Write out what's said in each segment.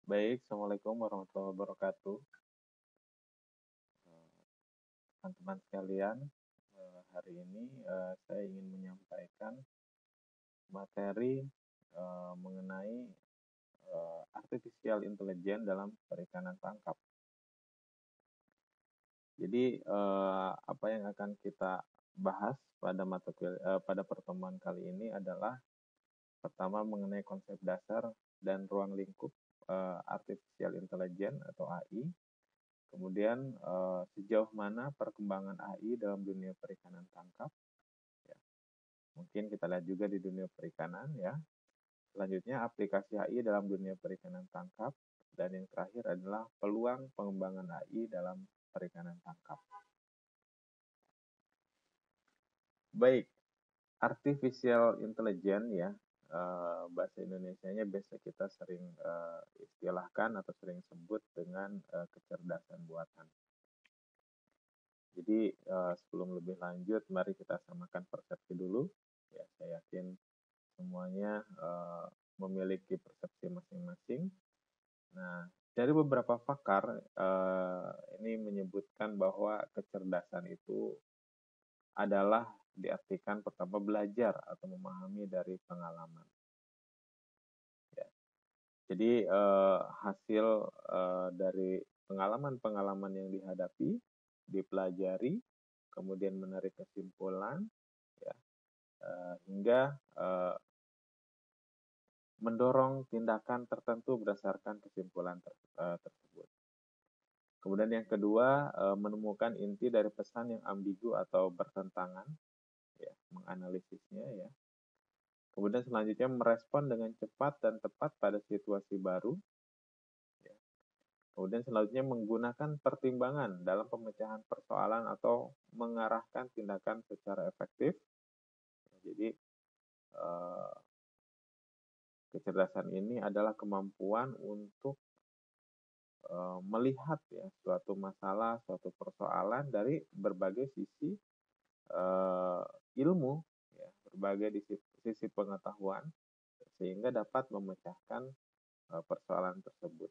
Baik, Assalamualaikum warahmatullahi wabarakatuh. Teman-teman sekalian, hari ini saya ingin menyampaikan materi mengenai artificial intelligence dalam perikanan tangkap. Jadi, apa yang akan kita bahas pada pertemuan kali ini adalah pertama mengenai konsep dasar dan ruang lingkup artificial intelligence atau AI. Kemudian sejauh mana perkembangan AI dalam dunia perikanan tangkap? Ya. Mungkin kita lihat juga di dunia perikanan ya. Selanjutnya aplikasi AI dalam dunia perikanan tangkap dan yang terakhir adalah peluang pengembangan AI dalam perikanan tangkap. Baik, artificial intelligence ya, bahasa Indonesianya biasa kita sering istilahkan atau sering sebut dengan kecerdasan buatan. Jadi sebelum lebih lanjut, mari kita samakan persepsi dulu. Ya, saya yakin semuanya memiliki persepsi masing-masing. Nah, dari beberapa pakar ini menyebutkan bahwa kecerdasan itu adalah diartikan pertama belajar atau memahami dari pengalaman. Ya. Jadi hasil dari pengalaman-pengalaman yang dihadapi, dipelajari, kemudian menarik kesimpulan, ya, hingga mendorong tindakan tertentu berdasarkan kesimpulan tersebut. Kemudian yang kedua, menemukan inti dari pesan yang ambigu atau bertentangan, ya, menganalisisnya ya. Kemudian selanjutnya merespon dengan cepat dan tepat pada situasi baru. Ya. Kemudian selanjutnya menggunakan pertimbangan dalam pemecahan persoalan atau mengarahkan tindakan secara efektif. Jadi kecerdasan ini adalah kemampuan untuk melihat ya suatu masalah, suatu persoalan dari berbagai sisi ilmu, ya, berbagai sisi pengetahuan, sehingga dapat memecahkan persoalan tersebut.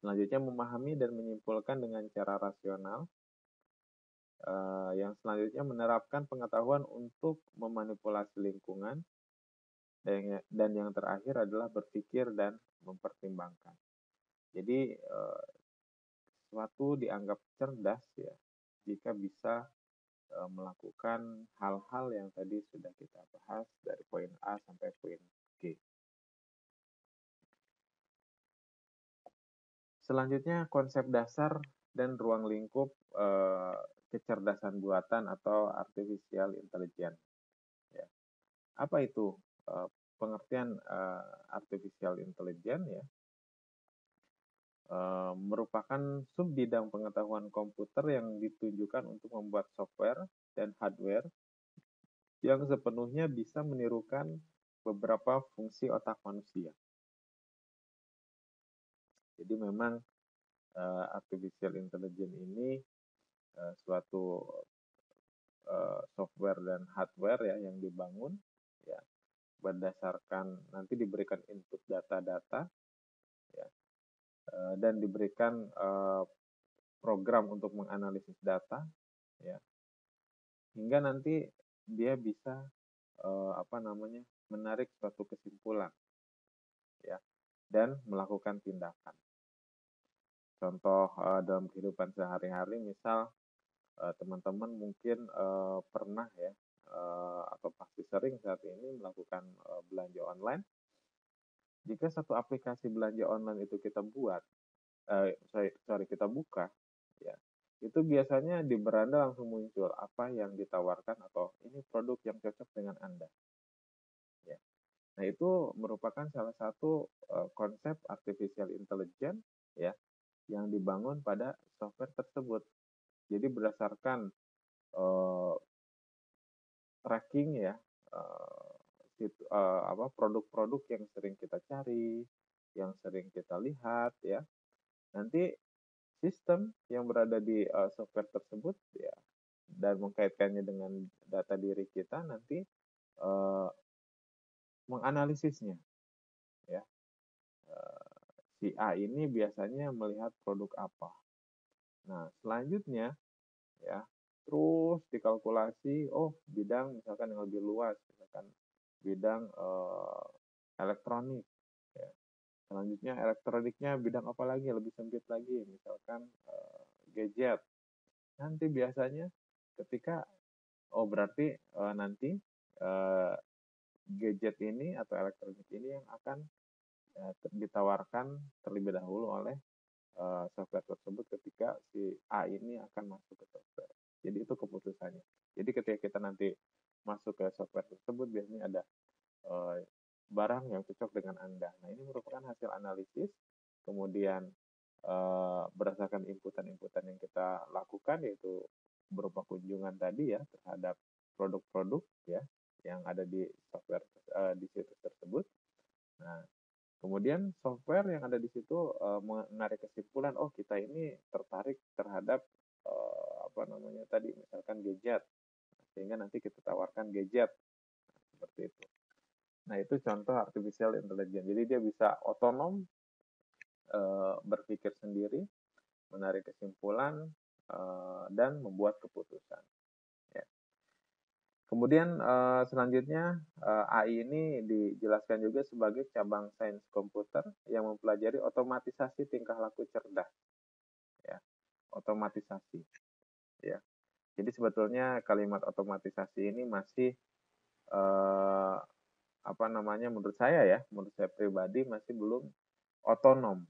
Selanjutnya memahami dan menyimpulkan dengan cara rasional. Yang selanjutnya menerapkan pengetahuan untuk memanipulasi lingkungan. Dan yang terakhir adalah berpikir dan mempertimbangkan. Jadi sesuatu dianggap cerdas ya jika bisa melakukan hal-hal yang tadi sudah kita bahas dari poin A sampai poin G. Selanjutnya konsep dasar dan ruang lingkup kecerdasan buatan atau artificial intelligence. Ya. Apa itu pengertian artificial intelligence ya? Merupakan subbidang pengetahuan komputer yang ditujukan untuk membuat software dan hardware yang sepenuhnya bisa menirukan beberapa fungsi otak manusia. Jadi memang artificial intelligence ini suatu software dan hardware ya yang dibangun ya berdasarkan nanti diberikan input data-data ya dan diberikan program untuk menganalisis data ya hingga nanti dia bisa menarik suatu kesimpulan ya dan melakukan tindakan. Contoh dalam kehidupan sehari-hari, misal teman-teman mungkin pernah ya atau pasti sering saat ini melakukan belanja online. Jika satu aplikasi belanja online itu kita buat, kita buka, ya itu biasanya di beranda langsung muncul apa yang ditawarkan atau ini produk yang cocok dengan Anda. Ya. Nah itu merupakan salah satu konsep artificial intelligence ya yang dibangun pada software tersebut. Jadi berdasarkan tracking ya produk-produk yang sering kita cari, yang sering kita lihat ya. Nanti sistem yang berada di software tersebut ya dan mengkaitkannya dengan data diri kita nanti menganalisisnya ya si A ini biasanya melihat produk apa. Nah, selanjutnya ya, terus dikalkulasi, oh bidang misalkan yang lebih luas, misalkan bidang elektronik. Ya. Selanjutnya elektroniknya bidang apa lagi, lebih sempit lagi, misalkan gadget. Nanti biasanya ketika, oh berarti nanti eh, gadget ini atau elektronik ini yang akan ditawarkan terlebih dahulu oleh software tersebut ketika si A ini akan masuk ke software. Jadi itu keputusannya. Jadi ketika kita nanti masuk ke software tersebut biasanya ada barang yang cocok dengan Anda. Nah ini merupakan hasil analisis, kemudian berdasarkan inputan-inputan yang kita lakukan yaitu berupa kunjungan tadi ya terhadap produk-produk ya yang ada di software di situs tersebut. Nah, kemudian software yang ada di situ menarik kesimpulan, oh kita ini tertarik terhadap apa namanya tadi, misalkan gadget, sehingga nanti kita tawarkan gadget seperti itu. Nah itu contoh artificial intelligence. Jadi dia bisa otonom berpikir sendiri, menarik kesimpulan dan membuat keputusan. Ya. Kemudian selanjutnya AI ini dijelaskan juga sebagai cabang sains komputer yang mempelajari otomatisasi tingkah laku cerdas, ya, otomatisasi, ya. Jadi sebetulnya kalimat otomatisasi ini masih apa namanya, menurut saya pribadi masih belum otonom,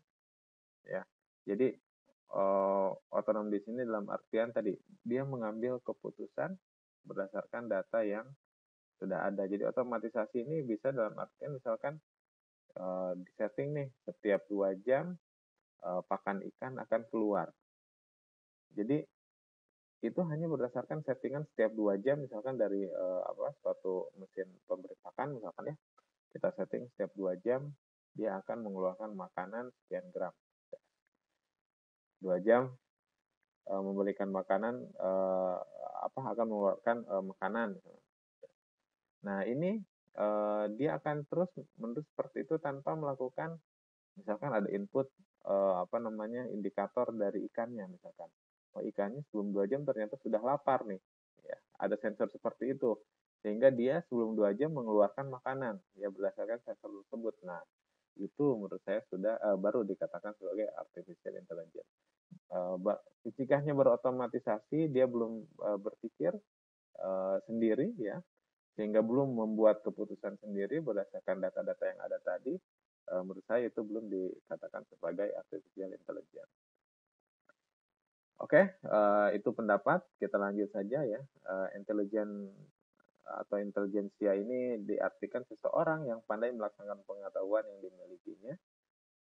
ya. Jadi otonom di sini dalam artian tadi dia mengambil keputusan berdasarkan data yang sudah ada. Jadi otomatisasi ini bisa dalam artian misalkan di setting nih setiap 2 jam pakan ikan akan keluar. Jadi itu hanya berdasarkan settingan setiap 2 jam misalkan dari suatu mesin pemberi pakan misalkan ya. Kita setting setiap 2 jam dia akan mengeluarkan makanan sekian gram. 2 jam memberikan makanan akan mengeluarkan makanan. Nah, ini dia akan terus menerus seperti itu tanpa melakukan misalkan ada input indikator dari ikannya misalkan. Oh, ikannya sebelum 2 jam ternyata sudah lapar nih. Ya, ada sensor seperti itu. Sehingga dia sebelum 2 jam mengeluarkan makanan ya berdasarkan sensor tersebut. Nah, itu menurut saya sudah baru dikatakan sebagai artificial intelligence. Jika hanya berotomatisasi, dia belum berpikir sendiri ya, sehingga belum membuat keputusan sendiri berdasarkan data-data yang ada tadi, menurut saya itu belum dikatakan sebagai artificial intelligence. Oke, itu pendapat. Kita lanjut saja ya. Intelijen atau intelijensia ini diartikan seseorang yang pandai melaksanakan pengetahuan yang dimilikinya.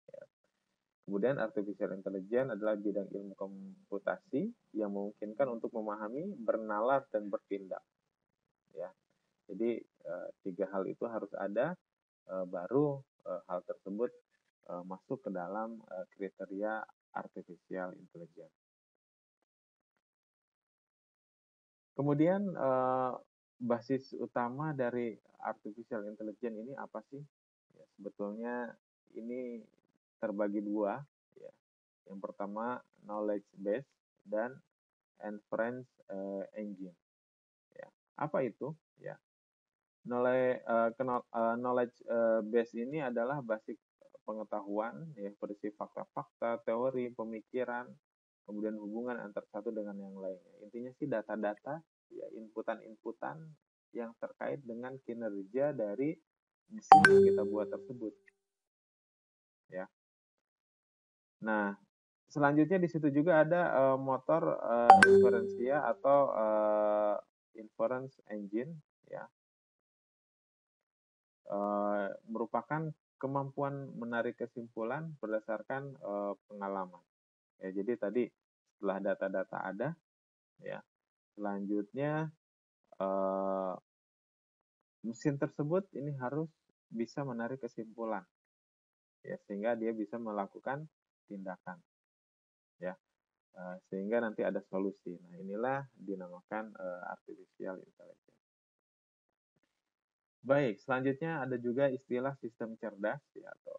Ya. Kemudian artificial intelligence adalah bidang ilmu komputasi yang memungkinkan untuk memahami, bernalar, dan bertindak. Ya, jadi 3 hal itu harus ada, baru hal tersebut masuk ke dalam kriteria artificial intelligence. Kemudian basis utama dari artificial intelligence ini apa sih? Ya, sebetulnya ini terbagi 2. Ya. Yang pertama knowledge base dan inference engine. Ya. Apa itu? Ya. Knowledge base ini adalah basis pengetahuan, ya, berisi fakta-fakta, teori, pemikiran, kemudian hubungan antar satu dengan yang lainnya. Intinya sih data-data, ya, inputan-inputan yang terkait dengan kinerja dari mesin yang kita buat tersebut. Ya. Nah, selanjutnya di situ juga ada motor inferensia atau inference engine, ya. Merupakan kemampuan menarik kesimpulan berdasarkan pengalaman. Ya, jadi tadi setelah data-data ada, ya, selanjutnya mesin tersebut ini harus bisa menarik kesimpulan, ya, sehingga dia bisa melakukan tindakan, ya, sehingga nanti ada solusi. Nah, inilah dinamakan artificial intelligence. Baik, selanjutnya ada juga istilah sistem cerdas ya, atau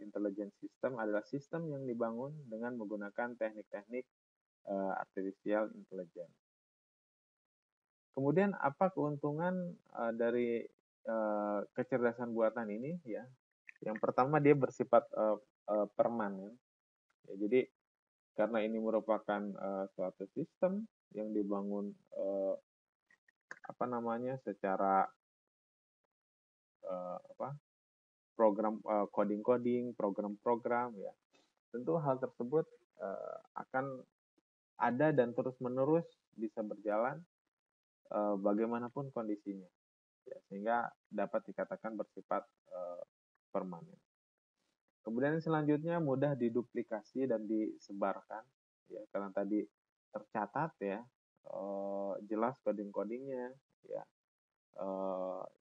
intelligent system adalah sistem yang dibangun dengan menggunakan teknik-teknik artificial intelligence. Kemudian apa keuntungan dari kecerdasan buatan ini ya? Yang pertama dia bersifat permanen. Ya, jadi karena ini merupakan suatu sistem yang dibangun secara program coding-coding, program-program ya. Tentu hal tersebut akan ada dan terus-menerus bisa berjalan bagaimanapun kondisinya. Ya, sehingga dapat dikatakan bersifat permanen. Kemudian selanjutnya mudah diduplikasi dan disebarkan ya, karena tadi tercatat ya, jelas coding-codingnya ya.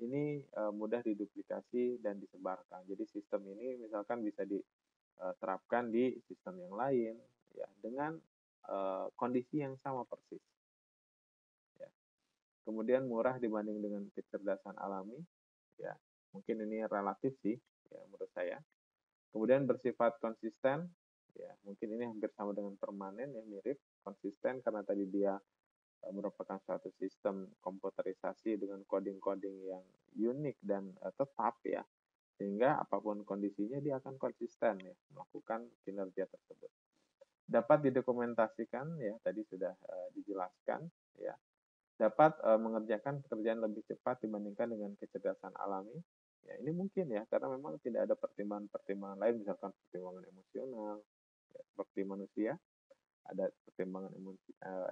Ini mudah diduplikasi dan disebarkan. Jadi sistem ini misalkan bisa diterapkan di sistem yang lain ya dengan kondisi yang sama persis. Ya. Kemudian murah dibanding dengan kecerdasan alami. Ya, mungkin ini relatif sih ya menurut saya. Kemudian bersifat konsisten. Ya, mungkin ini hampir sama dengan permanen ya, mirip konsisten karena tadi dia merupakan suatu sistem komputerisasi dengan coding-coding yang unik dan tetap ya, sehingga apapun kondisinya dia akan konsisten ya melakukan kinerja tersebut. Dapat didokumentasikan ya, tadi sudah dijelaskan ya, dapat mengerjakan pekerjaan lebih cepat dibandingkan dengan kecerdasan alami. Ya, ini mungkin ya karena memang tidak ada pertimbangan-pertimbangan lain, misalkan pertimbangan emosional ya, seperti manusia ada pertimbangan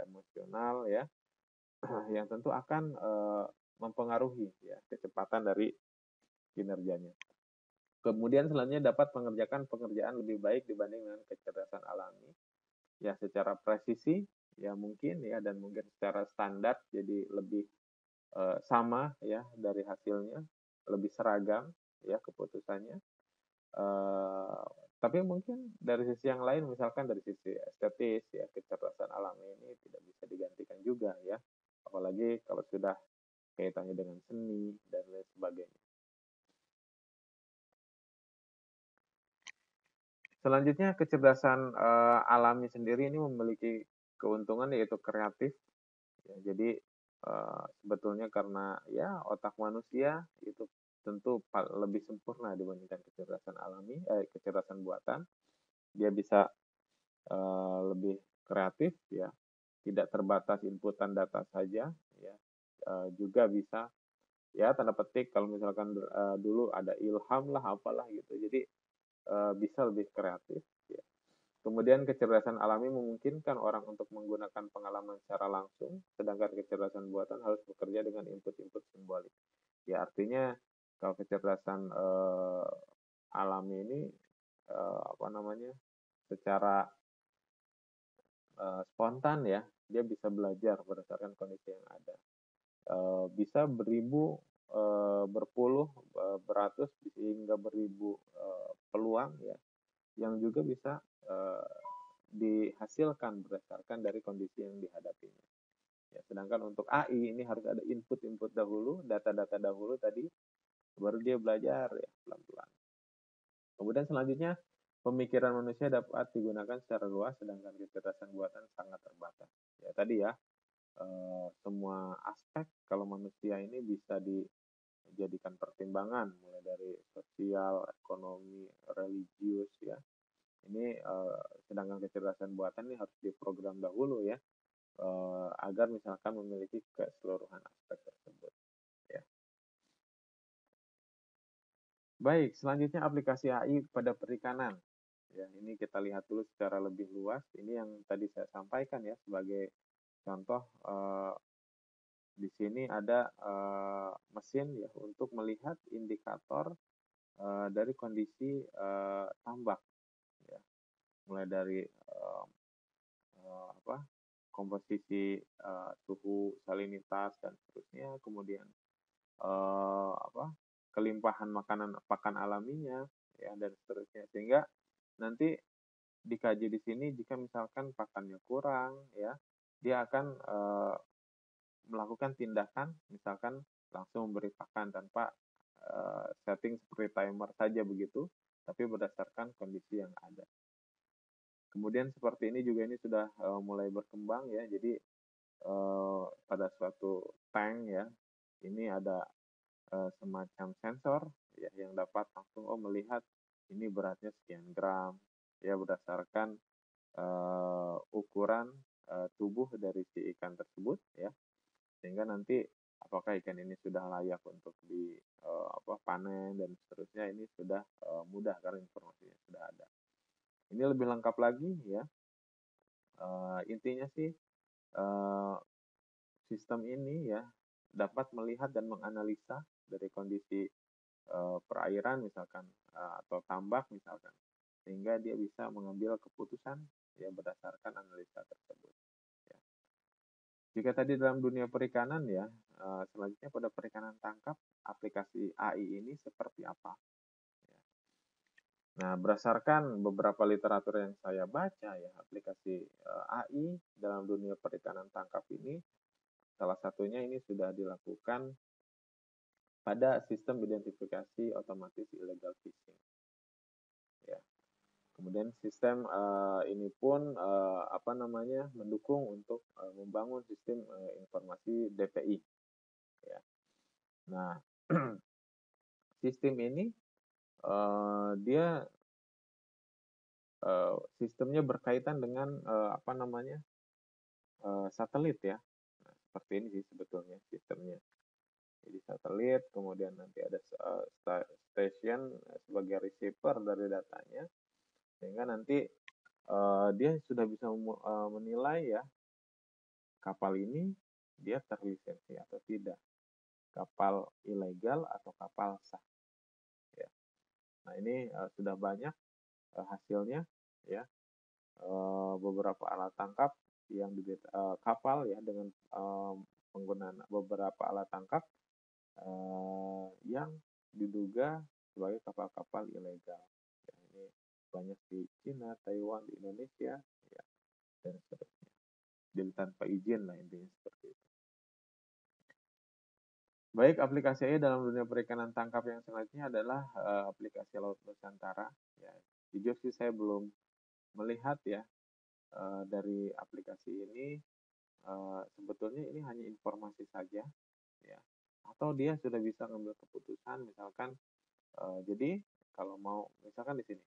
emosional ya yang tentu akan mempengaruhi ya kecepatan dari kinerjanya. Kemudian selanjutnya dapat mengerjakan pekerjaan lebih baik dibanding dengan kecerdasan alami ya, secara presisi ya mungkin ya, dan mungkin secara standar jadi lebih sama ya dari hasilnya, lebih seragam ya keputusannya. Tapi mungkin dari sisi yang lain, misalkan dari sisi estetis ya, kecerdasan alami ini tidak bisa digantikan juga ya, apalagi kalau sudah kaitannya dengan seni dan lain sebagainya. Selanjutnya kecerdasan alami sendiri ini memiliki keuntungan yaitu kreatif ya, jadi sebetulnya karena ya otak manusia itu tentu lebih sempurna dibandingkan kecerdasan alami, kecerdasan buatan. Dia bisa lebih kreatif ya, tidak terbatas inputan data saja ya, juga bisa ya tanda petik kalau misalkan dulu ada ilham lah apalah gitu, jadi bisa lebih kreatif ya. Kemudian kecerdasan alami memungkinkan orang untuk menggunakan pengalaman secara langsung, sedangkan kecerdasan buatan harus bekerja dengan input-input simbolik. Ya artinya kalau kecerdasan alami ini secara spontan ya, dia bisa belajar berdasarkan kondisi yang ada. Bisa beribu, berpuluh, beratus hingga beribu peluang ya, yang juga bisa dihasilkan berdasarkan dari kondisi yang dihadapinya. Ya, sedangkan untuk AI ini harus ada input-input dahulu, data-data dahulu tadi, baru dia belajar ya pelan-pelan. Kemudian selanjutnya pemikiran manusia dapat digunakan secara luas, sedangkan kecerdasan buatan sangat terbatas. Ya tadi ya, semua aspek kalau manusia ini bisa dijadikan pertimbangan, mulai dari sosial, ekonomi, religius ya. Ini sedangkan kecerdasan buatan ini harus diprogram dahulu ya, agar misalkan memiliki keseluruhan aspek tersebut. Ya. Baik, selanjutnya aplikasi AI pada perikanan. Ya, ini kita lihat dulu secara lebih luas. Ini yang tadi saya sampaikan ya sebagai contoh. Di sini ada mesin ya untuk melihat indikator dari kondisi tambak, ya. Mulai dari komposisi suhu, salinitas dan seterusnya, kemudian kelimpahan makanan pakan alaminya ya dan seterusnya, sehingga nanti dikaji di sini jika misalkan pakannya kurang ya, dia akan melakukan tindakan misalkan langsung memberi pakan tanpa setting seperti timer saja begitu, tapi berdasarkan kondisi yang ada. Kemudian seperti ini juga ini sudah mulai berkembang ya. Jadi pada suatu tank ya, ini ada semacam sensor ya yang dapat langsung melihat ini beratnya sekian gram ya berdasarkan ukuran tubuh dari si ikan tersebut ya, sehingga nanti apakah ikan ini sudah layak untuk di panen dan seterusnya ini sudah mudah karena informasinya sudah ada. Ini lebih lengkap lagi ya. Intinya sih sistem ini ya dapat melihat dan menganalisa dari kondisi perairan misalkan atau tambak misalkan, sehingga dia bisa mengambil keputusan ya berdasarkan analisa tersebut. Ya. Jika tadi dalam dunia perikanan ya, selanjutnya pada perikanan tangkap aplikasi AI ini seperti apa? Ya. Nah, berdasarkan beberapa literatur yang saya baca ya, aplikasi AI dalam dunia perikanan tangkap ini salah satunya ini sudah dilakukan pada sistem identifikasi otomatis illegal fishing. Ya. Kemudian sistem ini pun mendukung untuk membangun sistem informasi DPI. Ya. Nah, sistem ini dia sistemnya berkaitan dengan satelit ya. Nah, seperti ini sih sebetulnya sistemnya. Jadi satelit, kemudian nanti ada station sebagai receiver dari datanya, sehingga nanti dia sudah bisa menilai ya kapal ini dia terlisensi atau tidak, kapal ilegal atau kapal sah. Ya. Nah ini sudah banyak hasilnya ya, beberapa alat tangkap yang kapal ya dengan penggunaan beberapa alat tangkap yang diduga sebagai kapal-kapal ilegal. Ya, ini banyak di Cina, Taiwan, di Indonesia, ya, dan seterusnya. Jadi tanpa izin lah intinya seperti itu. Baik, aplikasi AI dalam dunia perikanan tangkap yang selanjutnya adalah aplikasi Laut Nusantara. Ya, jujur sih saya belum melihat ya dari aplikasi ini. Sebetulnya ini hanya informasi saja, ya. Atau dia sudah bisa ngambil keputusan, misalkan. Jadi kalau mau, misalkan di sini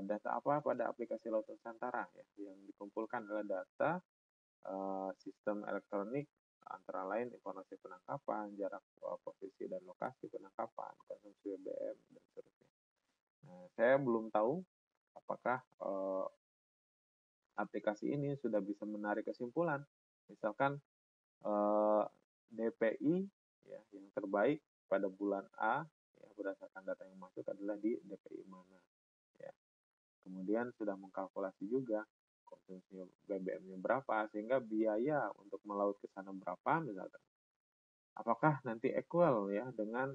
data apa pada aplikasi Laut Nusantara ya, yang dikumpulkan adalah data sistem elektronik antara lain informasi penangkapan, jarak posisi dan lokasi penangkapan, konsumsi BBM dan seterusnya. Nah, saya belum tahu apakah aplikasi ini sudah bisa menarik kesimpulan, misalkan DPI ya yang terbaik pada bulan A ya berdasarkan data yang masuk adalah di DPI mana ya. Kemudian sudah mengkalkulasi juga konsumsi BBM-nya berapa, sehingga biaya untuk melaut ke sana berapa misalkan. Apakah nanti equal ya dengan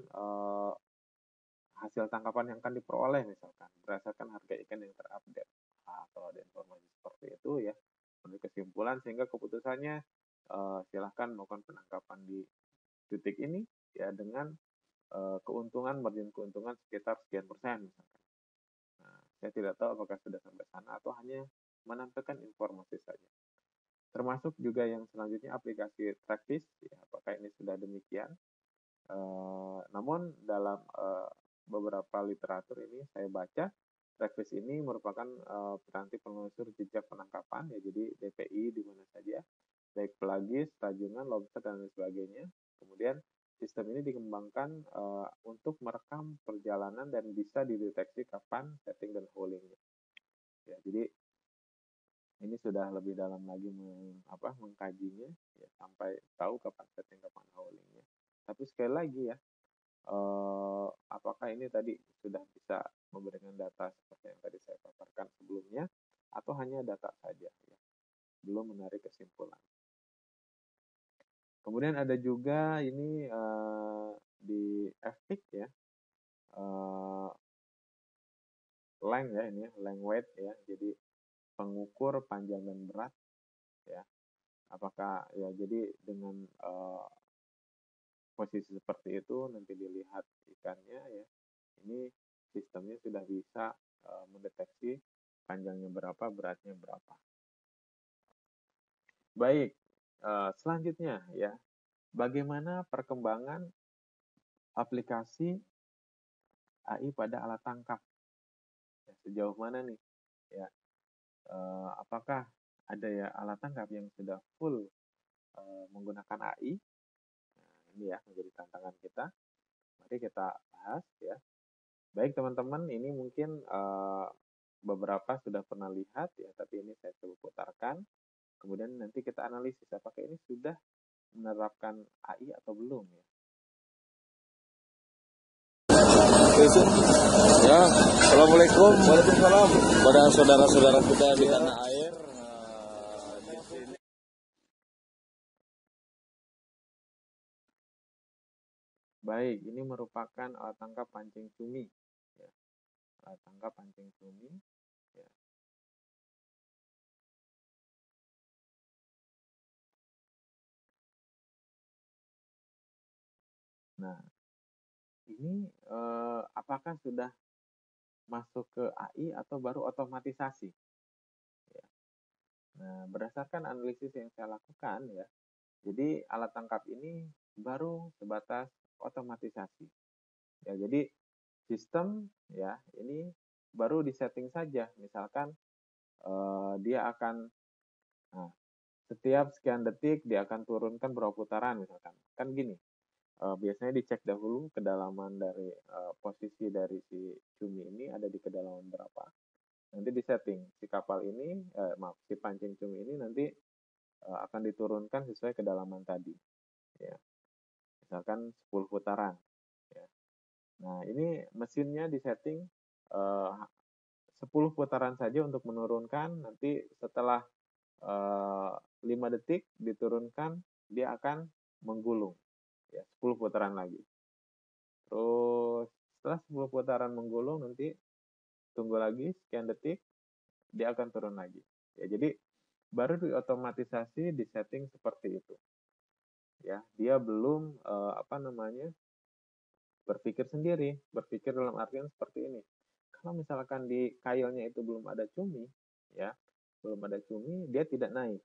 hasil tangkapan yang akan diperoleh misalkan berdasarkan harga ikan yang terupdate. Nah, kalau ada informasi seperti itu ya, menurut kesimpulan sehingga keputusannya silahkan melakukan penangkapan di titik ini ya dengan keuntungan margin keuntungan sekitar sekian persen misalkan. Nah, saya tidak tahu apakah sudah sampai sana atau hanya menampilkan informasi saja. Termasuk juga yang selanjutnya aplikasi Trackfish, ya, apakah ini sudah demikian? Namun dalam beberapa literatur ini saya baca Trackfish ini merupakan piranti penelusur jejak penangkapan ya, jadi DPI di mana saja, baik pelagis, rajungan, lobster dan lain sebagainya. Kemudian sistem ini dikembangkan untuk merekam perjalanan dan bisa dideteksi kapan setting dan haulingnya. Ya, jadi ini sudah lebih dalam lagi mengkajinya ya, sampai tahu kapan setting kapan haulingnya. Tapi sekali lagi ya, apakah ini tadi sudah bisa memberikan data seperti yang tadi saya paparkan sebelumnya atau hanya data saja ya, belum menarik kesimpulan. Kemudian ada juga ini di FPIC ya, length ya ini length weight ya, jadi pengukur panjang dan berat ya. Apakah ya jadi dengan posisi seperti itu nanti dilihat ikannya ya. Ini sistemnya sudah bisa mendeteksi panjangnya berapa, beratnya berapa. Baik, selanjutnya ya, bagaimana perkembangan aplikasi AI pada alat tangkap? Ya, sejauh mana nih? Ya, apakah ada ya alat tangkap yang sudah full menggunakan AI? Nah, ini ya menjadi tantangan kita. Mari kita bahas ya. Baik teman-teman, ini mungkin beberapa sudah pernah lihat ya, tapi ini saya coba putarkan. Kemudian nanti kita analisis apakah ini sudah menerapkan AI atau belum ya. Ya, assalamualaikum. Waalaikumsalam. Pada saudara-saudara kita di tanah air. Di sini. Baik, ini merupakan alat tangkap pancing cumi. Ya. Alat tangkap pancing cumi. Ya. Nah, ini apakah sudah masuk ke AI atau baru otomatisasi? Ya. Nah, berdasarkan analisis yang saya lakukan ya, jadi alat tangkap ini baru sebatas otomatisasi. Ya, jadi sistem ya ini baru disetting saja. Misalkan dia akan nah, setiap sekian detik dia akan turunkan berapa putaran misalkan. Kan gini, biasanya dicek dahulu kedalaman dari posisi dari si cumi ini ada di kedalaman berapa. Nanti disetting si kapal ini, si pancing cumi ini nanti akan diturunkan sesuai kedalaman tadi. Ya. Misalkan 10 putaran. Ya. Nah, ini mesinnya disetting 10 putaran saja untuk menurunkan, nanti setelah 5 detik diturunkan, dia akan menggulung. Ya, 10 putaran lagi. Terus setelah 10 putaran menggulung, nanti tunggu lagi sekian detik, dia akan turun lagi. Ya, jadi baru diotomatisasi di setting seperti itu. Ya, dia belum berpikir sendiri, berpikir dalam artian seperti ini. Kalau misalkan di kailnya itu belum ada cumi, ya, belum ada cumi, dia tidak naik,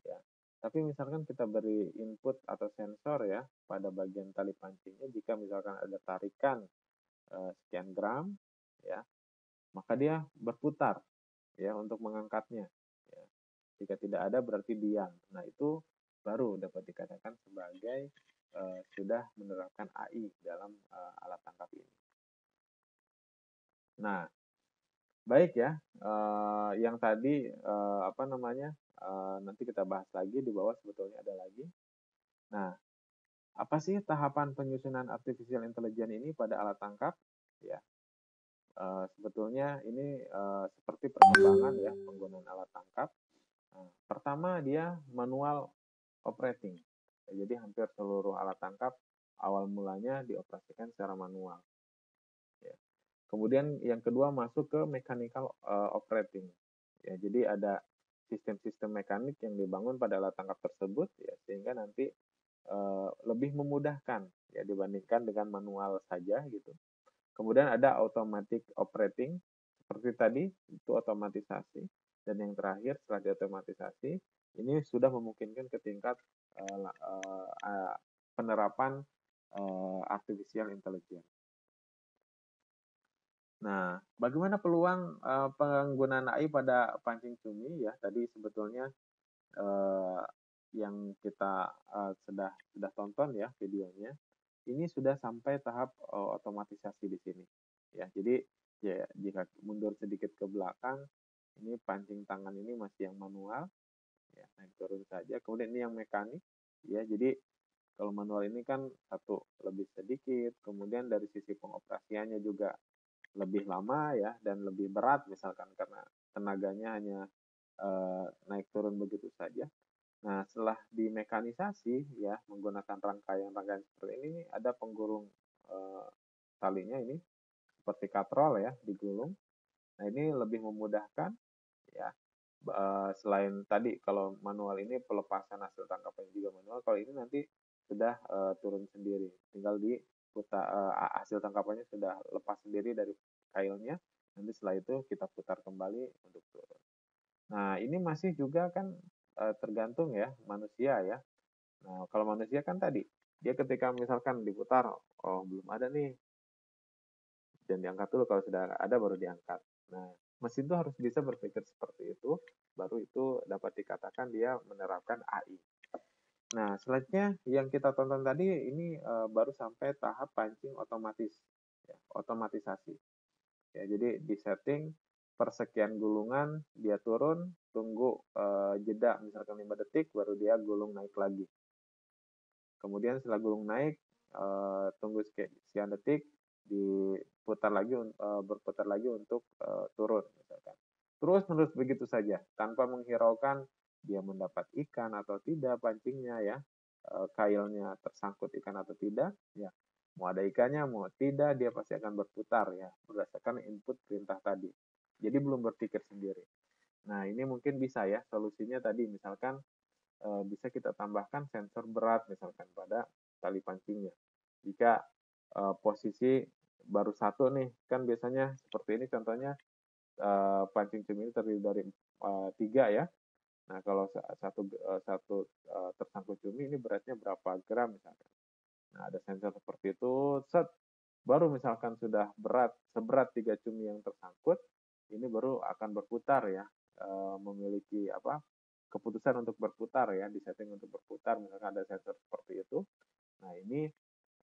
ya. Tapi misalkan kita beri input atau sensor ya pada bagian tali pancingnya, jika misalkan ada tarikan sekian gram, ya, maka dia berputar, ya, untuk mengangkatnya. Ya. Jika tidak ada berarti diam. Nah itu baru dapat dikatakan sebagai sudah menerapkan AI dalam alat tangkap ini. Nah, baik ya. Yang tadi nanti kita bahas lagi di bawah sebetulnya ada lagi. Nah, apa sih tahapan penyusunan artificial intelligence ini pada alat tangkap? Ya, sebetulnya ini seperti perkembangan ya penggunaan alat tangkap. Nah, pertama dia manual operating. Jadi hampir seluruh alat tangkap awal mulanya dioperasikan secara manual. Ya. Kemudian yang kedua masuk ke mechanical operating. Ya, jadi ada sistem-sistem mekanik yang dibangun pada alat tangkap tersebut ya sehingga nanti lebih memudahkan ya dibandingkan dengan manual saja gitu. Kemudian ada automatic operating seperti tadi itu otomatisasi dan yang terakhir setelah diotomatisasi ini sudah memungkinkan ke tingkat penerapan artificial intelligence. Nah, bagaimana peluang penggunaan AI pada pancing cumi ya? Tadi sebetulnya yang kita sudah tonton ya videonya, ini sudah sampai tahap otomatisasi di sini. Ya, jadi ya jika mundur sedikit ke belakang, ini pancing tangan ini masih yang manual, ya naik turun saja. Kemudian ini yang mekanik, ya jadi kalau manual ini kan satu lebih sedikit, kemudian dari sisi pengoperasiannya juga lebih lama ya dan lebih berat misalkan karena tenaganya hanya naik turun begitu saja. Nah, setelah dimekanisasi ya menggunakan rangkaian-rangkaian seperti ini ada penggulung talinya ini seperti katrol ya digulung. Nah, ini lebih memudahkan ya. Selain tadi kalau manual ini pelepasan hasil tangkapan juga manual, kalau ini nanti sudah turun sendiri, tinggal hasil tangkapannya sudah lepas sendiri dari kailnya, nanti setelah itu kita putar kembali untuk turun. Nah, ini masih juga kan tergantung ya manusia ya. Nah, kalau manusia kan tadi, dia ketika misalkan diputar, oh belum ada nih, dan diangkat dulu, kalau sudah ada baru diangkat. Nah, mesin itu harus bisa berpikir seperti itu, baru itu dapat dikatakan dia menerapkan AI. Nah, selanjutnya yang kita tonton tadi ini baru sampai tahap pancing otomatis, ya, otomatisasi. Ya, jadi di setting persekian gulungan dia turun, tunggu jeda misalkan 5 detik, baru dia gulung naik lagi. Kemudian setelah gulung naik, tunggu sekian detik, diputar lagi, berputar lagi untuk turun misalkan. Terus menerus begitu saja, tanpa menghiraukan dia mendapat ikan atau tidak pancingnya ya, kailnya tersangkut ikan atau tidak, ya mau ada ikannya mau tidak dia pasti akan berputar ya berdasarkan input perintah tadi. Jadi belum berpikir sendiri. Nah ini mungkin bisa ya solusinya tadi misalkan bisa kita tambahkan sensor berat misalkan pada tali pancingnya. Jika posisi baru satu nih, kan biasanya seperti ini contohnya pancing cumi ini terdiri dari tiga ya. Nah kalau satu tersangkut cumi ini beratnya berapa gram misalkan. Nah ada sensor seperti itu, set baru misalkan sudah seberat 3 cumi yang tersangkut, ini baru akan berputar ya, memiliki apa keputusan untuk berputar ya, di setting untuk berputar, misalkan ada sensor seperti itu. Nah ini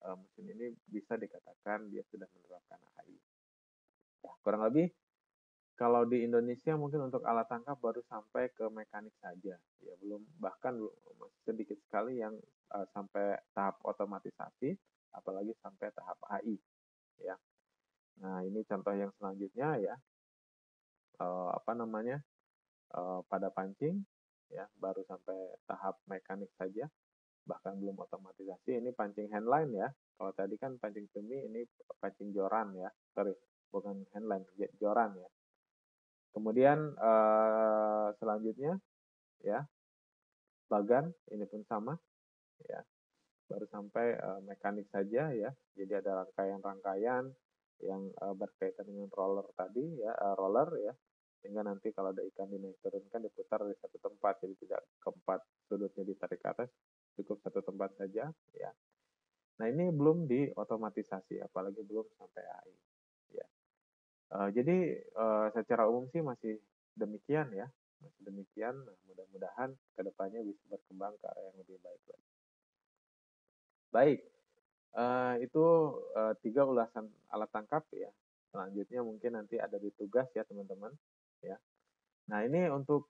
mesin ini bisa dikatakan dia sudah menerapkan AI. Ya, kurang lebih kalau di Indonesia mungkin untuk alat tangkap baru sampai ke mekanik saja, ya belum bahkan masih sedikit sekali yang sampai tahap otomatisasi, apalagi sampai tahap AI. Ya, nah ini contoh yang selanjutnya ya, apa namanya pada pancing, ya baru sampai tahap mekanik saja, bahkan belum otomatisasi. Ini pancing handline ya. Kalau tadi kan pancing cumi, ini pancing joran ya. Sorry, bukan handline, joran ya. Kemudian selanjutnya ya bagan ini pun sama ya. Baru sampai mekanik saja ya. Jadi ada rangkaian-rangkaian yang berkaitan dengan roller tadi ya, roller ya. Sehingga nanti kalau ada ikan dinaik turunkan diputar di satu tempat, jadi tidak keempat sudutnya ditarik ke atas, cukup satu tempat saja ya. Nah ini belum diotomatisasi, apalagi belum sampai AI. Ya. Jadi secara umum sih masih demikian ya, masih demikian. Nah, mudah-mudahan kedepannya bisa berkembang ke arah yang lebih baik lagi. Baik, itu 3 ulasan alat tangkap ya. Selanjutnya mungkin nanti ada di tugas ya teman-teman. Ya. Nah ini untuk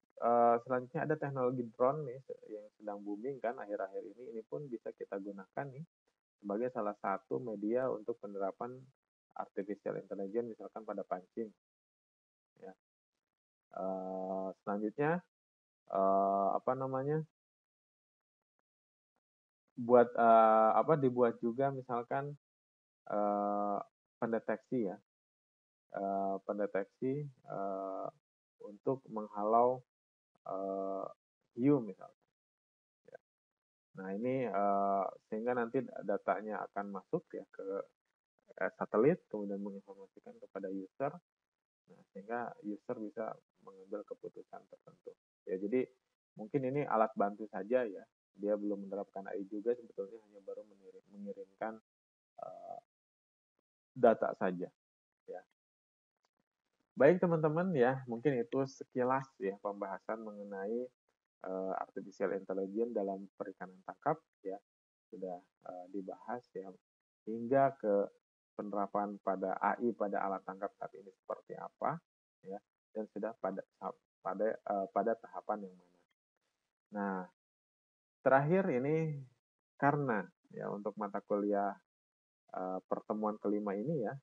selanjutnya ada teknologi drone nih yang sedang booming kan akhir-akhir ini. Ini pun bisa kita gunakan nih sebagai salah satu media untuk penerapan artificial intelligence misalkan pada pancing. Ya. Selanjutnya apa namanya dibuat juga misalkan pendeteksi ya, pendeteksi untuk menghalau hiu misalkan. Ya. Nah ini sehingga nanti datanya akan masuk ya ke satelit, kemudian menginformasikan kepada user. Nah, sehingga user bisa mengambil keputusan tertentu. Ya, jadi mungkin ini alat bantu saja ya. Dia belum menerapkan AI juga, sebetulnya hanya baru mengirimkan data saja. Ya. Baik teman-teman ya, mungkin itu sekilas ya pembahasan mengenai artificial intelligence dalam perikanan tangkap ya sudah dibahas ya hingga ke penerapan pada AI pada alat tangkap saat ini seperti apa ya dan sudah pada tahapan yang mana. Nah, terakhir ini karena ya untuk mata kuliah pertemuan kelima ini ya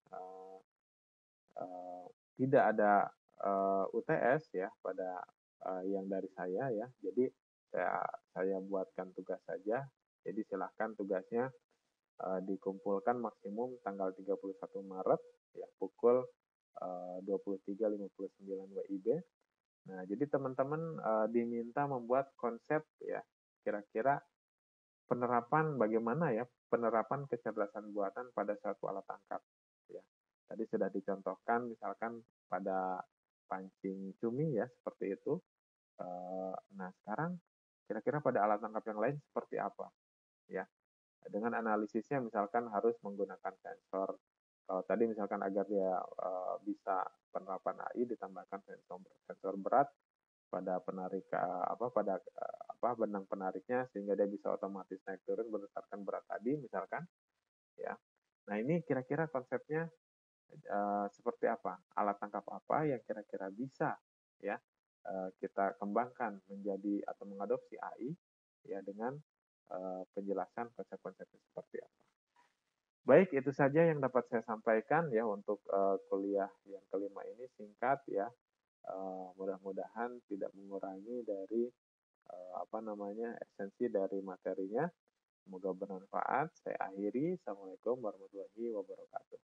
tidak ada UTS ya pada yang dari saya ya. Jadi saya buatkan tugas saja. Jadi silahkan tugasnya dikumpulkan maksimum tanggal 31 Maret ya pukul 23.59 WIB. Nah, jadi teman-teman diminta membuat konsep ya kira-kira penerapan bagaimana ya penerapan kecerdasan buatan pada suatu alat tangkap ya. Tadi sudah dicontohkan misalkan pada pancing cumi ya seperti itu. Nah sekarang kira-kira pada alat tangkap yang lain seperti apa ya? Dengan analisisnya misalkan harus menggunakan sensor. Kalau tadi misalkan agar dia bisa penerapan AI ditambahkan sensor berat pada penarik pada benang penariknya sehingga dia bisa otomatis naik turun berdasarkan berat tadi misalkan ya. Nah, ini kira-kira konsepnya seperti apa? Alat tangkap apa yang kira-kira bisa ya kita kembangkan menjadi atau mengadopsi AI ya dengan penjelasan konsep-konsepnya seperti apa. Baik, itu saja yang dapat saya sampaikan ya untuk kuliah yang kelima ini singkat ya. Mudah-mudahan tidak mengurangi dari esensi dari materinya. Semoga bermanfaat. Saya akhiri. Assalamualaikum warahmatullahi wabarakatuh.